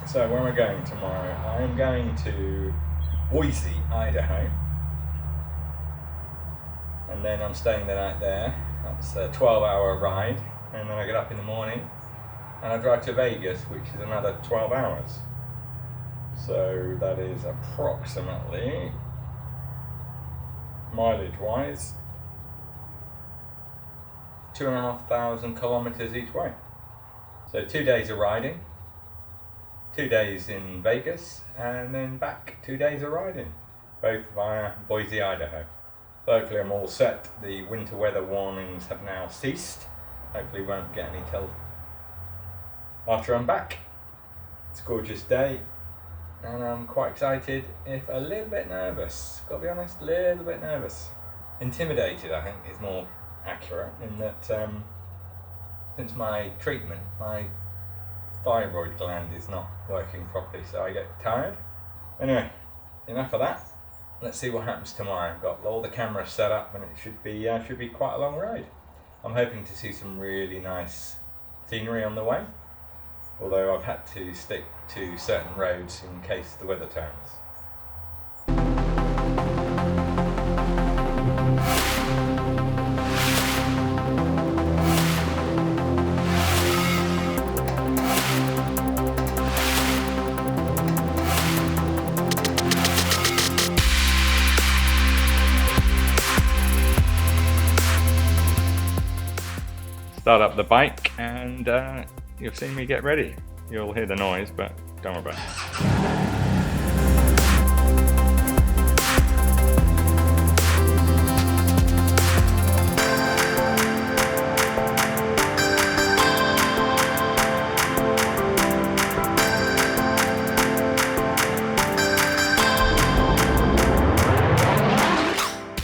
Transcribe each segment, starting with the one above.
So where am I going tomorrow? I am going to Boise, Idaho. And then I'm staying the night there. That's a 12-hour ride. And then I get up in the morning and I drive to Vegas, which is another 12 hours. So that is approximately, mileage-wise, 2,500 kilometers each way. So 2 days of riding, 2 days in Vegas, and then back 2 days of riding, both via Boise, Idaho. So hopefully I'm all set. The winter weather warnings have now ceased. Hopefully won't get any till after I'm back. It's a gorgeous day, and I'm quite excited, if a little bit nervous. Gotta be honest, a little bit nervous. Intimidated, I think, is more accurate, in that since my treatment, my thyroid gland is not working properly, so I get tired. Anyway, enough of that. Let's see what happens tomorrow. I've got all the cameras set up, and it should be quite a long ride. I'm hoping to see some really nice scenery on the way, although I've had to stick to certain roads in case the weather turns. Start up the bike, and you'll see me get ready. You'll hear the noise, but don't worry about it.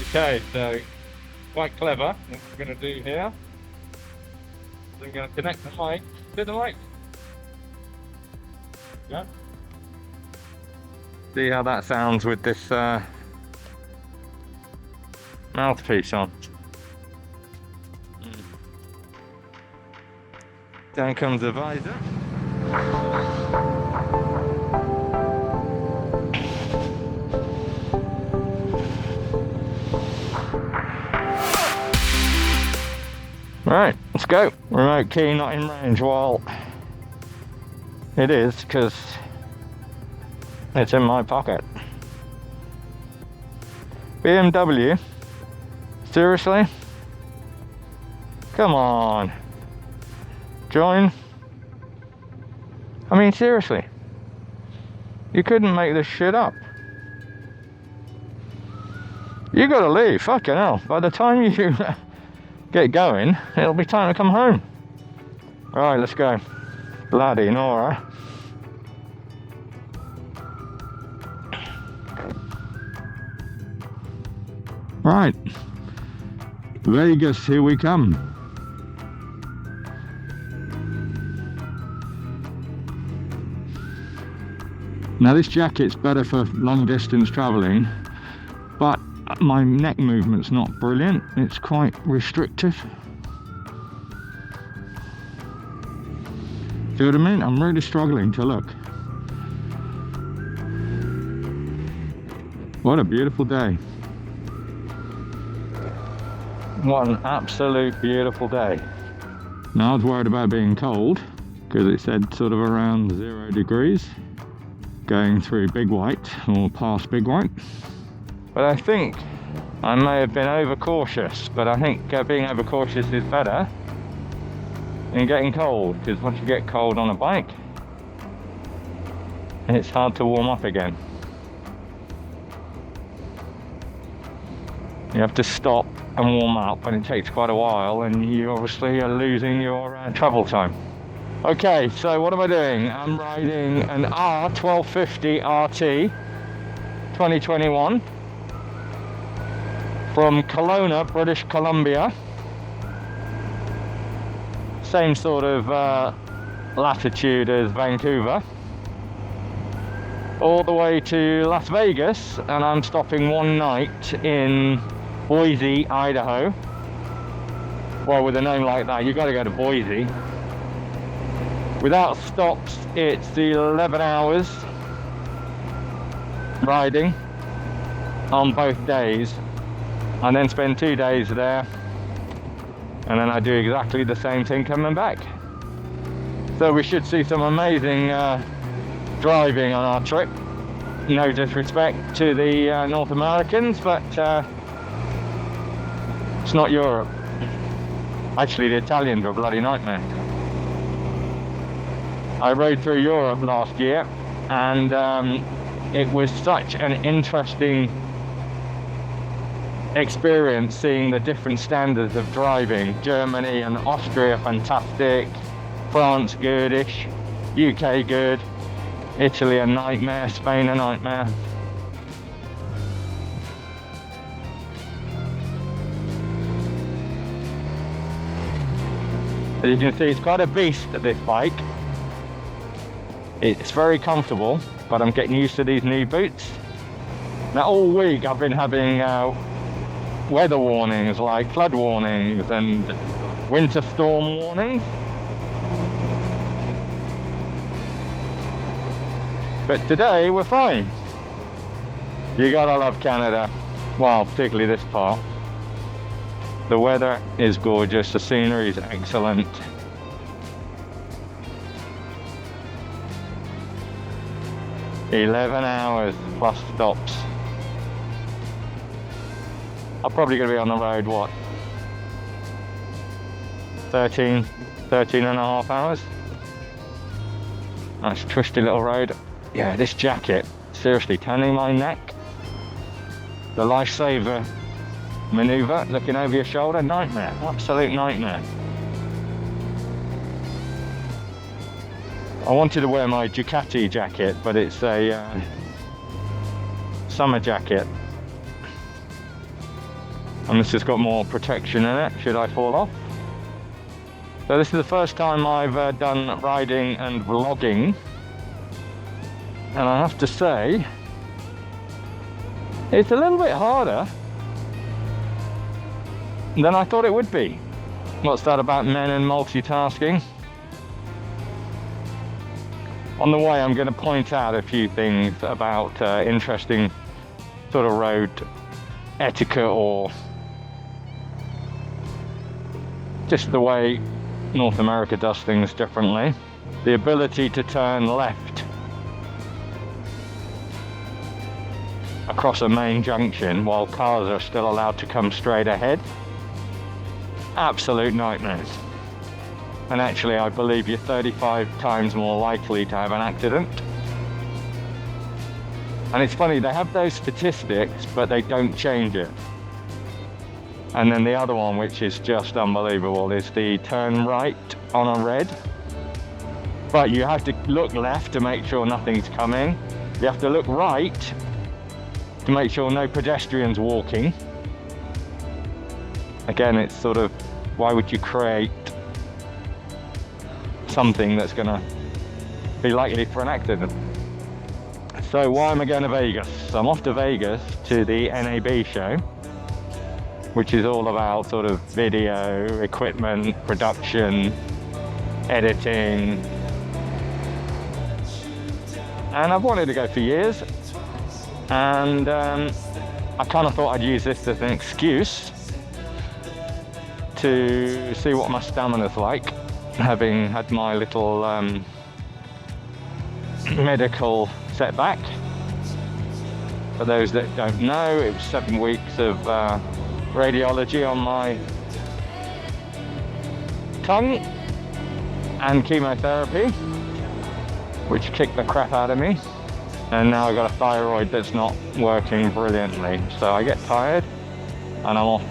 Okay, so quite clever what we're going to do here. We're going to connect the mic to the mic. Yeah. See how that sounds with this mouthpiece on. Down comes the visor. Right, let's go. Remote key not in range. Well, it is, because it's in my pocket. BMW? Seriously? Come on. Join? I mean, seriously. You couldn't make this shit up. You gotta leave, fucking hell. By the time you get going, it'll be time to come home. Right, let's go. Bloody Nora. Right, Vegas, here we come. Now this jacket's better for long distance travelling, but my neck movement's not brilliant. It's quite restrictive. See what I mean? I'm really struggling to look. What a beautiful day. What an absolute beautiful day. Now I was worried about being cold, because it said sort of around 0 degrees going through Big White, or past Big White. But I think I may have been overcautious, but I think being overcautious is better than getting cold, because once you get cold on a bike, it's hard to warm up again. You have to stop and warm up, and it takes quite a while, and you obviously are losing your travel time. Okay, so what am I doing? I'm riding an R1250 RT 2021 from Kelowna, British Columbia. Same sort of latitude as Vancouver. All the way to Las Vegas, and I'm stopping one night in Boise, Idaho. Well, with a name like that, you've got to go to Boise. Without stops, it's 11 hours riding on both days. I then spend 2 days there, and then I do exactly the same thing coming back. So we should see some amazing driving on our trip. No disrespect to the North Americans, but it's not Europe. Actually, the Italians are a bloody nightmare. I rode through Europe last year, and it was such an interesting experience seeing the different standards of driving. Germany and Austria fantastic, France goodish, UK good, Italy a nightmare, Spain a nightmare. As you can see, it's quite a beast, this bike. It's very comfortable, but I'm getting used to these new boots. Now all week I've been having weather warnings, like flood warnings and winter storm warnings. But today we're fine. You gotta love Canada. Well, particularly this part. The weather is gorgeous, the scenery is excellent. "11 hours plus stops." I'm probably going to be on the road, what, 13 and a half hours? Nice twisty little road. Yeah, this jacket, seriously, turning my neck. The lifesaver maneuver, looking over your shoulder, nightmare, absolute nightmare. I wanted to wear my Ducati jacket, but it's a summer jacket. And this has got more protection in it, should I fall off. So this is the first time I've done riding and vlogging. And I have to say, it's a little bit harder than I thought it would be. What's that about men and multitasking? On the way, I'm going to point out a few things about interesting sort of road etiquette, or just the way North America does things differently. The ability to turn left across a main junction while cars are still allowed to come straight ahead. Absolute nightmares. And actually, I believe you're 35 times more likely to have an accident. And it's funny, they have those statistics, but they don't change it. And then the other one, which is just unbelievable, is the turn right on a red. But you have to look left to make sure nothing's coming. You have to look right to make sure no pedestrians walking. Again, it's sort of, why would you create something that's going to be likely for an accident? So why am I going to Vegas? I'm off to Vegas to the NAB show, which is all about sort of video, equipment, production, editing. And I've wanted to go for years, and I kind of thought I'd use this as an excuse to see what my stamina's like, having had my little medical setback. For those that don't know, it was 7 weeks of radiology on my tongue and chemotherapy, which kicked the crap out of me. And now I've got a thyroid that's not working brilliantly. So I get tired and I'm off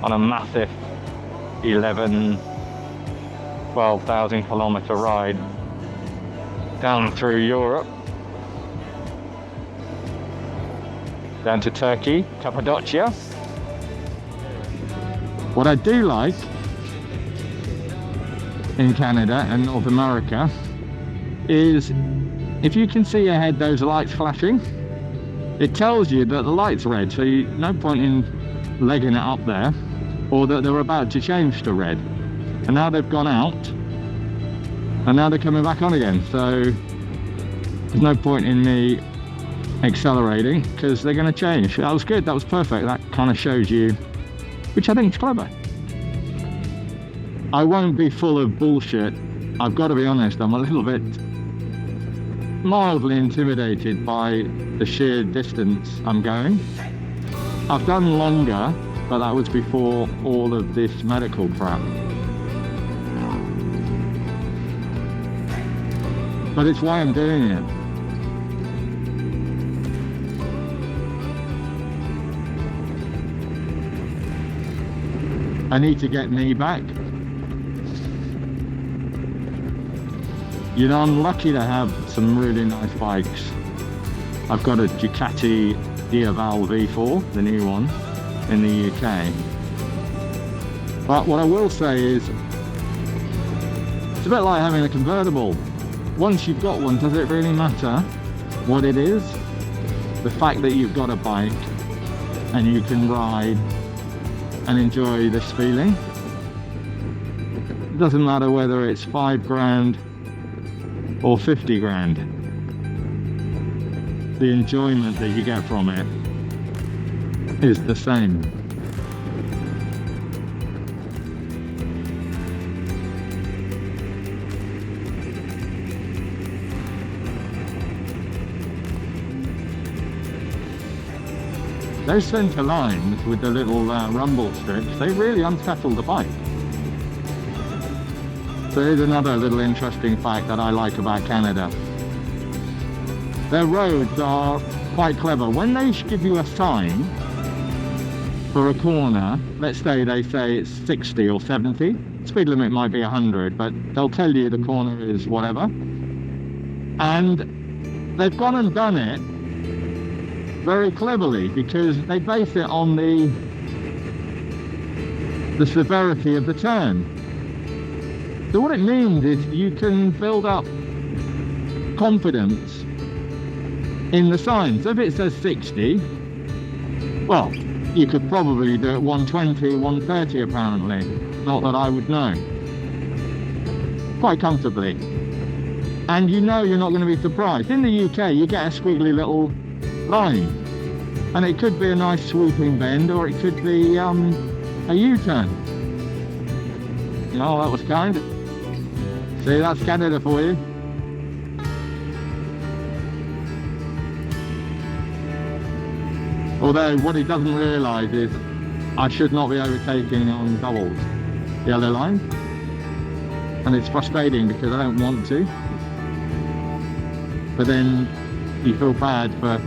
on a massive 12,000 kilometer ride down through Europe, down to Turkey, Cappadocia. What I do like in Canada and North America is if you can see ahead those lights flashing, it tells you that the light's red, so no point in legging it up there, or that they're about to change to red. And now they've gone out, and now they're coming back on again, so there's no point in me accelerating because they're going to change. That was good, that was perfect. That kind of shows you, which I think is clever. I won't be full of bullshit. I've got to be honest, I'm a little bit mildly intimidated by the sheer distance I'm going. I've done longer, but that was before all of this medical crap. But it's why I'm doing it. I need to get me back. You know, I'm lucky to have some really nice bikes. I've got a Ducati Diaval V4, the new one, in the UK. But what I will say is, it's a bit like having a convertible. Once you've got one, does it really matter what it is? The fact that you've got a bike and you can ride and enjoy this feeling. It doesn't matter whether it's 5 grand or 50 grand. The enjoyment that you get from it is the same. Those centre lines with the little rumble strips, they really unsettle the bike. So here's another little interesting fact that I like about Canada. Their roads are quite clever. When they give you a sign for a corner, let's say they say it's 60 or 70, speed limit might be 100, but they'll tell you the corner is whatever. And they've gone and done it very cleverly because they base it on the severity of the turn. So what it means is you can build up confidence in the sign. So if it says 60, well, you could probably do it 120, 130 apparently. Not that I would know. Quite comfortably. And you know you're not going to be surprised. In the UK, you get a squiggly little line. And it could be a nice swooping bend, or it could be a U-turn. Oh, that was kind. See, that's Canada for you. Although what he doesn't realise is I should not be overtaking on doubles, yellow line. And it's frustrating because I don't want to. But then you feel bad for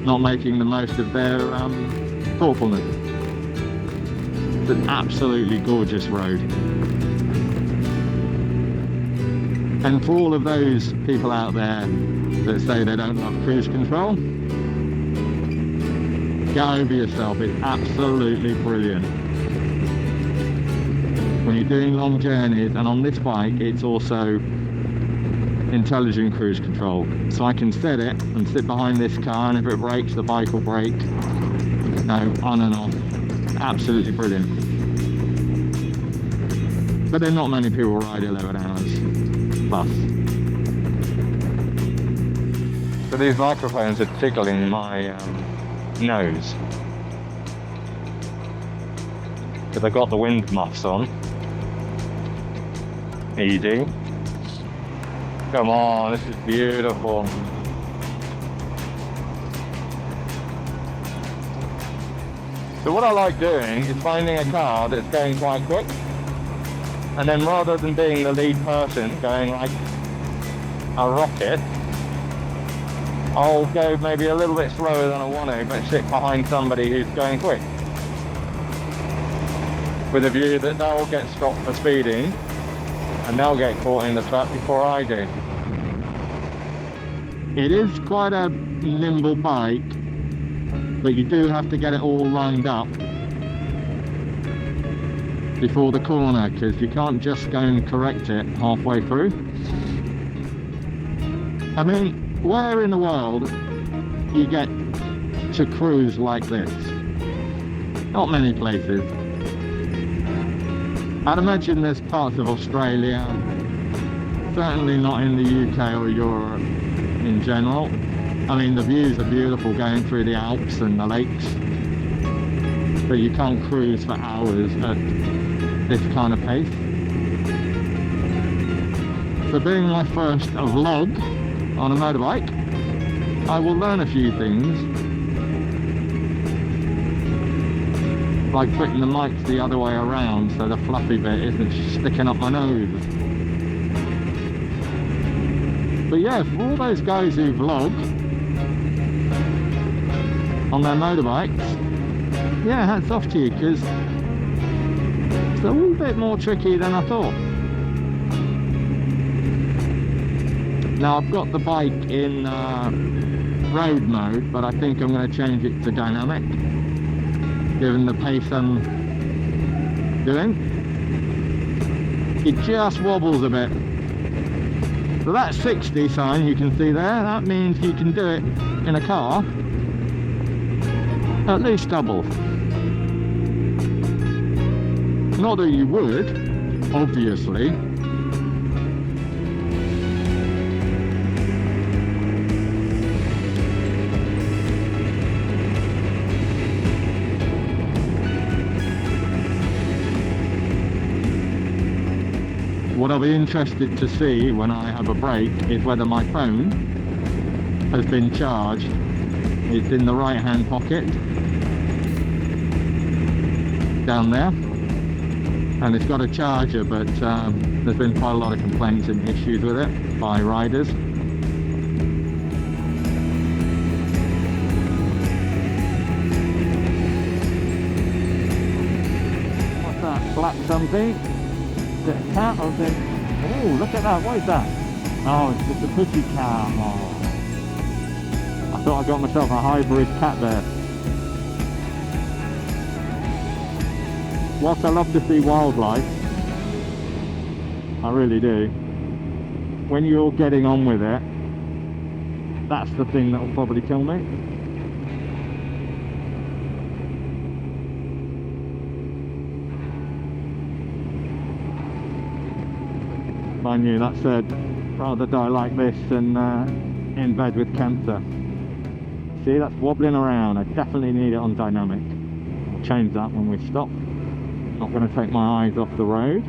not making the most of their thoughtfulness. It's an absolutely gorgeous road. And for all of those people out there that say they don't love cruise control, get over yourself, it's absolutely brilliant. When you're doing long journeys, and on this bike it's also intelligent cruise control. So I can set it and sit behind this car, and if it brakes, the bike will brake. No, on and off. Absolutely brilliant. But then not many people ride 11 hours plus. So these microphones are tickling my nose. Because I've got the wind muffs on. Easy. Come on, this is beautiful. So what I like doing is finding a car that's going quite quick, and then rather than being the lead person going like a rocket, I'll go maybe a little bit slower than I want to, but sit behind somebody who's going quick, with a view that they'll get stopped for speeding and they'll get caught in the trap before I do. It is quite a nimble bike, but you do have to get it all lined up before the corner, because you can't just go and correct it halfway through. I mean, where in the world you get to cruise like this? Not many places. I'd imagine there's parts of Australia, certainly not in the UK or Europe in general. I mean, the views are beautiful going through the Alps and the lakes, but you can't cruise for hours at this kind of pace. So being my first vlog on a motorbike, I will learn a few things, like putting the mics the other way around so the fluffy bit isn't sticking up my nose. But yeah, for all those guys who vlog on their motorbikes, yeah, hats off to you, because it's a little bit more tricky than I thought. Now I've got the bike in road mode, but I think I'm going to change it to dynamic, given the pace I'm doing. It just wobbles a bit. So that 60 sign you can see there, that means you can do it in a car at least double. Not that you would, obviously. What I'll be interested to see when I have a break is whether my phone has been charged. It's in the right hand pocket down there, and it's got a charger, but there's been quite a lot of complaints and issues with it by riders. What's that? Black something? Is it a cat or is it... Oh, look at that, what is that? Oh, it's just a pussy cat. Oh. I thought I got myself a hybrid cat there. Whilst I love to see wildlife, I really do, when you're getting on with it, that's the thing that will probably kill me. I knew that said, rather die like this than in bed with cancer. See, that's wobbling around. I definitely need it on dynamic. I'll change that when we stop. Not going to take my eyes off the road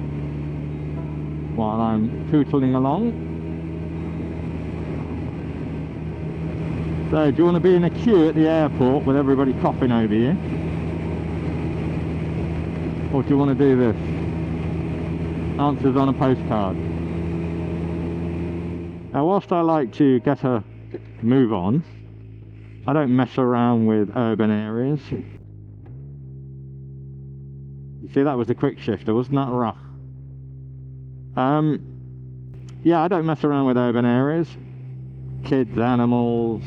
while I'm tootling along. So, do you want to be in a queue at the airport with everybody coughing over you? Or do you want to do this? Answers on a postcard. Now, whilst I like to get a move on, I don't mess around with urban areas. See, that was a quick shifter, wasn't that rough? Yeah, I don't mess around with urban areas. Kids, animals,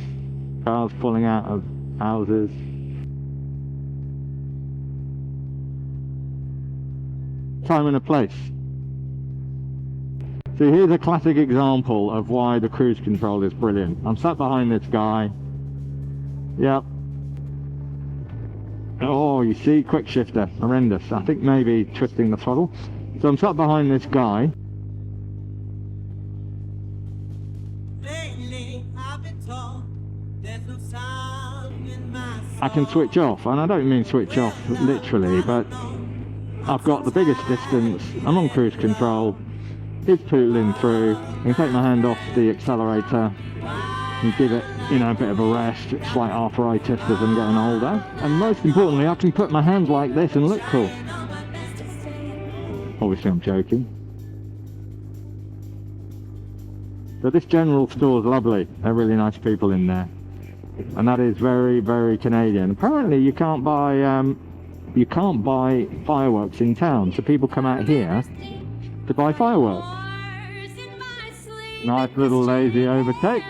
cars pulling out of houses. Time and a place. So here's a classic example of why the cruise control is brilliant. I'm sat behind this guy. Yep. Oh, you see, quick shifter, horrendous. I think maybe twisting the throttle. So I'm sat behind this guy. I can switch off, and I don't mean switch off literally, but I've got the biggest distance, I'm on cruise control, it's pootling through, I can take my hand off the accelerator and give it, you know, a bit of a rest. It's like arthritis as I'm getting older. And most importantly, I can put my hands like this and look cool. Obviously I'm joking. But this general store is lovely. They're really nice people in there. And that is very, very Canadian. Apparently you can't buy fireworks in town, so people come out here to buy fireworks. Nice little lazy overtake.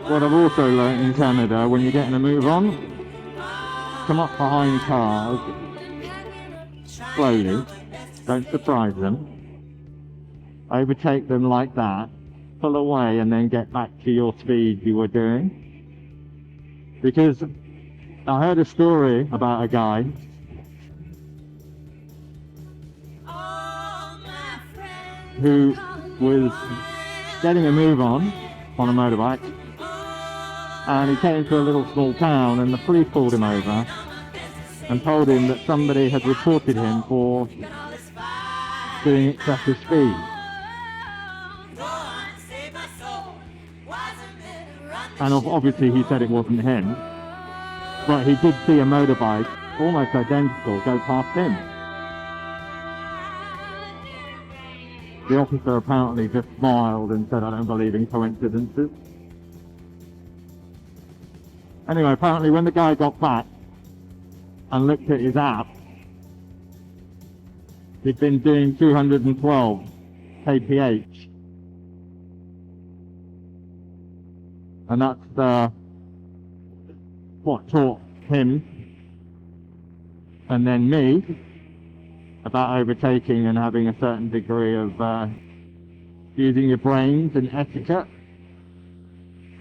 What I've also learnt in Canada, when you're getting a move on, come up behind cars slowly, don't surprise them, overtake them like that, pull away and then get back to your speed you were doing. Because I heard a story about a guy who was getting a move on a motorbike, and he came to a little small town, and the police pulled him over and told him that somebody had reported him for doing excessive speed. And obviously he said it wasn't him, but he did see a motorbike almost identical go past him. The officer apparently just smiled and said, "I don't believe in coincidences." Anyway, apparently when the guy got back and looked at his app, he'd been doing 212 kph. And that's what taught him and then me about overtaking and having a certain degree of using your brains and etiquette.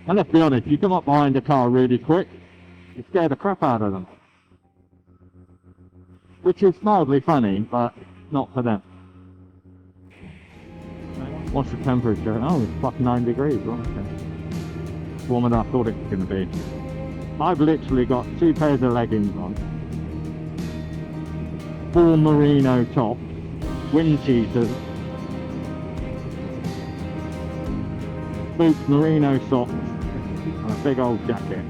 And let's be honest, you come up behind a car really quick, you scare the crap out of them. Which is mildly funny, but not for them. What's the temperature? Oh, it's plus 9 degrees. Okay. It's warmer than I thought it was going to be. I've literally got 2 pairs of leggings on, 4 merino tops, wind cheaters, boots, merino socks, and a big old jacket.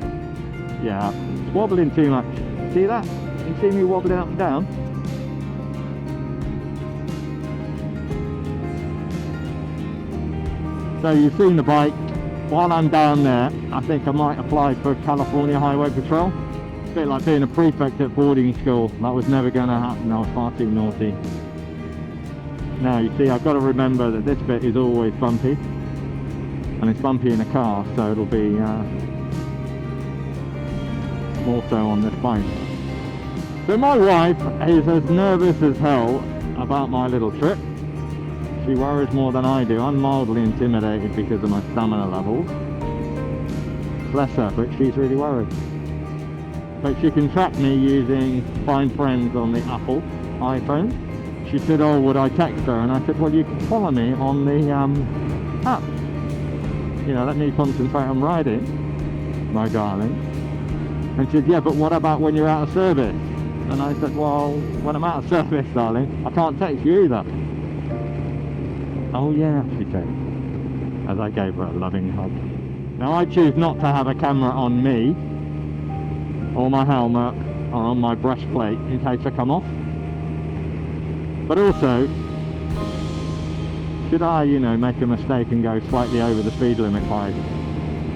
Yeah, it's wobbling too much. See that? You see me wobbling up and down? So you've seen the bike. While I'm down there, I think I might apply for California Highway Patrol. It's a bit like being a prefect at boarding school. That was never going to happen. I was far too naughty. Now you see, I've got to remember that this bit is always bumpy. And it's bumpy in a car, so it'll be more so on this bike. So my wife is as nervous as hell about my little trip. She worries more than I do. I'm mildly intimidated because of my stamina levels. Bless her, but she's really worried. But she can track me using Find Friends on the Apple iPhone. She said, "Oh, would I text her?" And I said, "Well, you can follow me on the app. You know, let me concentrate on riding, my darling." And she said, "Yeah, but what about when you're out of service?" And I said, "Well, when I'm out of service, darling, I can't text you either." "Oh yeah," she said, as I gave her a loving hug. Now I choose not to have a camera on me, or my helmet, or on my breastplate in case I come off. But also, should I, you know, make a mistake and go slightly over the speed limit by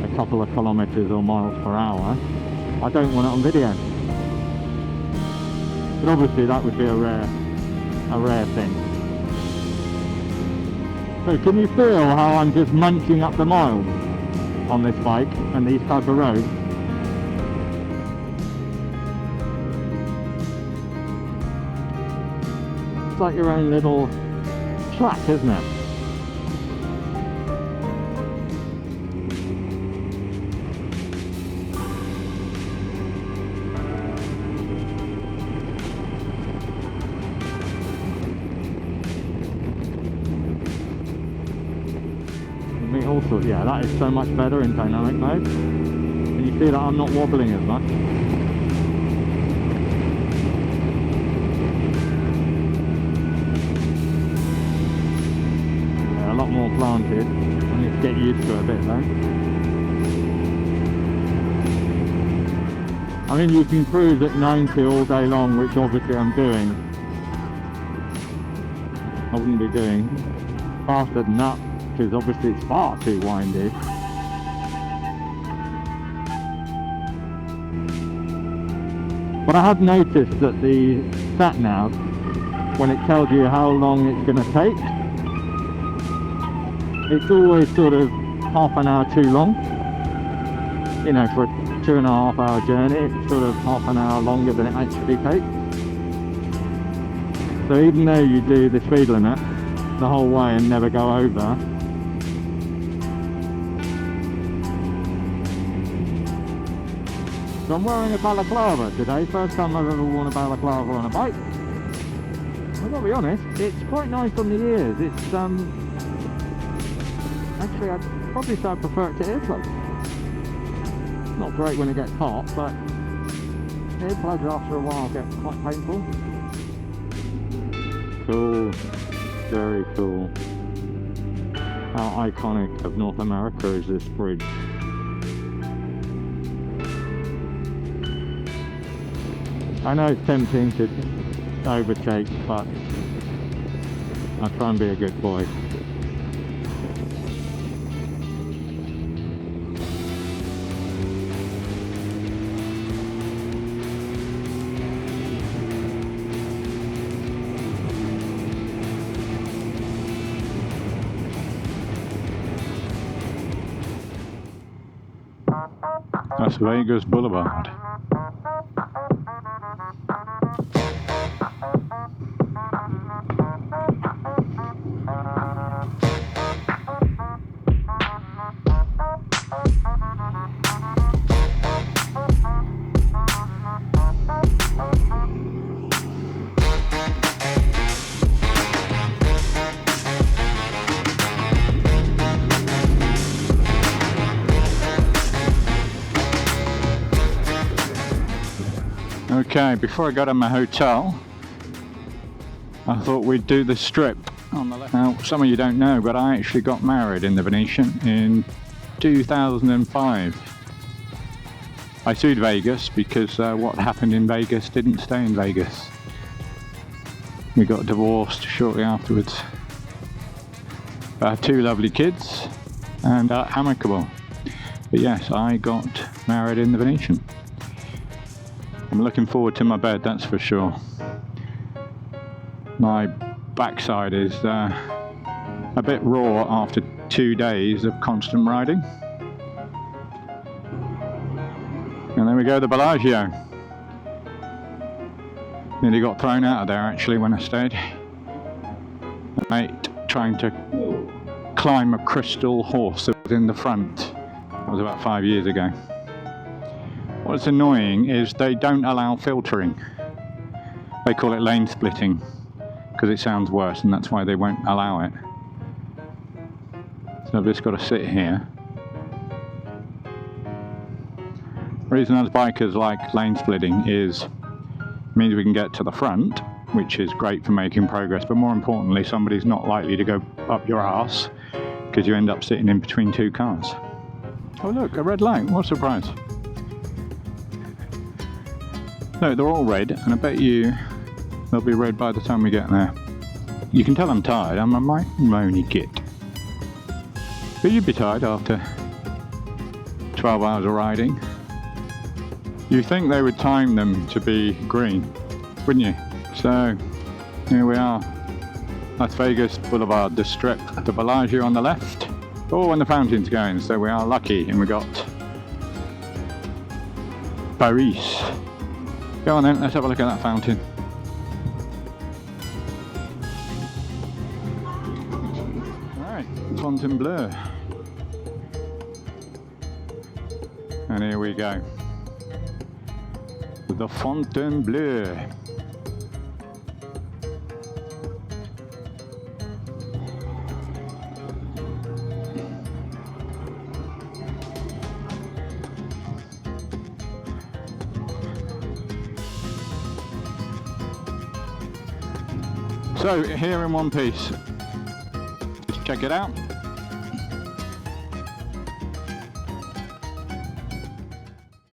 a couple of kilometres or miles per hour, I don't want it on video. But obviously that would be a rare thing. So can you feel how I'm just munching up the miles on this bike and these type of roads? It's like your own little track, isn't it? Also, yeah, that is so much better in dynamic mode. And you see that I'm not wobbling as much. Yeah, a lot more planted. I need to get used to it a bit though. I mean, you can cruise at 90 all day long, which obviously I'm doing. I wouldn't be doing faster than that, because obviously it's far too windy. But I have noticed that the sat-nav, when it tells you how long it's going to take, it's always sort of half an hour too long. You know, for a 2.5 hour journey, it's sort of half an hour longer than it actually takes. So even though you do the speed limit the whole way and never go over, So I'm wearing a balaclava today, first time I've ever worn a balaclava on a bike. I've got to be honest, it's quite nice on the ears. It's actually I'd probably say I prefer it to earplugs. Not great when it gets hot, but earplugs after a while get quite painful. Cool, very cool. How iconic of North America is this bridge? I know it's tempting to overtake, but I'll try and be a good boy. Las Vegas Boulevard. Okay, before I go to my hotel, I thought we'd do the strip on the left. Now, some of you don't know, but I actually got married in the Venetian in 2005. I sued Vegas because what happened in Vegas didn't stay in Vegas. We got divorced shortly afterwards. Two lovely kids and amicable. But yes, I got married in the Venetian. I'm looking forward to my bed, that's for sure. My backside is a bit raw after 2 days of constant riding. And there we go, the Bellagio. Nearly got thrown out of there actually when I stayed. A mate trying to climb a crystal horse that was in the front. That was about 5 years ago. What's annoying is they don't allow filtering. They call it lane splitting because it sounds worse, and that's why they won't allow it. So I've just got to sit here. The reason us bikers like lane splitting is it means we can get to the front, which is great for making progress, but more importantly, somebody's not likely to go up your arse because you end up sitting in between two cars. Oh look, a red light, what a surprise. No, they're all red, and I bet you they'll be red by the time we get there. You can tell I'm tired, I'm a moany git. But you'd be tired after 12 hours of riding. You think they would time them to be green, wouldn't you? So, here we are. Las Vegas Boulevard, the strip. The Bellagio on the left. Oh, and the fountain's going, so we are lucky, and we got Paris. Go on then, let's have a look at that fountain. Alright, Fontainebleau. And here we go. The Fontainebleau. So here in one piece, just check it out.